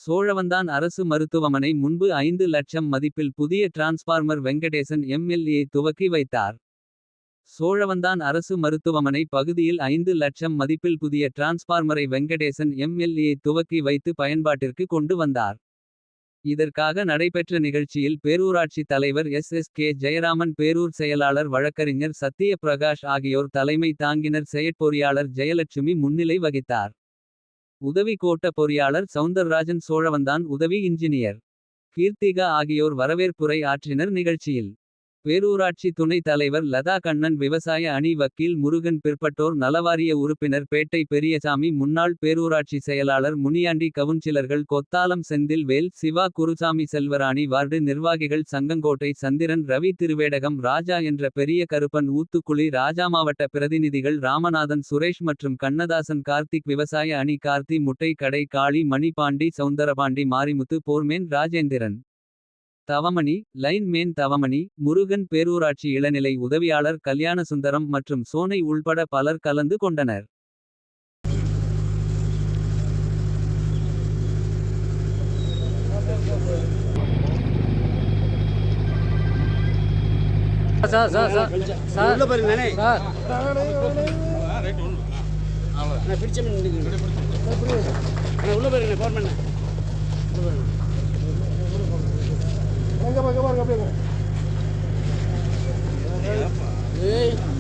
சோழவந்தான் அரசு மருத்துவமனை முன்பு 5 லட்சம் மதிப்பில் புதிய டிரான்ஸ்பார்மர் வெங்கடேசன் எம்எல்ஏ துவக்கி வைத்தார். சோழவந்தான் அரசு மருத்துவமனை பகுதியில் 5 லட்சம் மதிப்பில் புதிய டிரான்ஸ்பார்மரை வெங்கடேசன் எம்எல்ஏ துவக்கி வைத்து பயன்பாட்டிற்கு கொண்டு வந்தார். இதற்காக நடைபெற்ற நிகழ்ச்சியில் பேரூராட்சி தலைவர் கே ஜெயராமன், பேரூர் செயலாளர் வழக்கறிஞர் சத்திய பிரகாஷ் ஆகியோர் தலைமை தாங்கினர். செயற்பொறியாளர் ஜெயலட்சுமி முன்னிலை வகித்தார். உதவி கோட்ட பொறியாளர் சவுந்தரராஜன், சோழவந்தான் உதவி இன்ஜினியர் கீர்த்திகா ஆகியோர் வரவேற்புரை ஆற்றினர். நிகழ்ச்சியில் பேரூராட்சி துணை தலைவர் லதா கண்ணன், விவசாய அணி வக்கீல் முருகன், பிற்பட்டோர் நலவாரிய உறுப்பினர் பேட்டை பெரியசாமி, முன்னாள் பேரூராட்சி செயலாளர் முனியாண்டி, கவுன்சிலர்கள் கொத்தாலம் செந்தில் வேல், சிவா குருசாமி, செல்வராணி, வார்டு நிர்வாகிகள் சங்கங்கோட்டை சந்திரன், ரவி, திருவேடகம் ராஜா என்ற பெரிய கருப்பன், ஊத்துக்குளி ராஜா, மாவட்ட பிரதிநிதிகள் ராமநாதன், சுரேஷ் மற்றும் கண்ணதாசன், கார்த்திக், விவசாய அணி கார்த்தி, முட்டை கடை Kali, Mani Pandi, Soundarapandi, Marimuthu, foreman Rajendran, Thavamani, lineman Thavamani, Murugan, பேரூராட்சி இளநிலை உதவியாளர் கல்யாணசுந்தரம் மற்றும் சோனை உள்பட பலர் கலந்து கொண்டனர். Hey.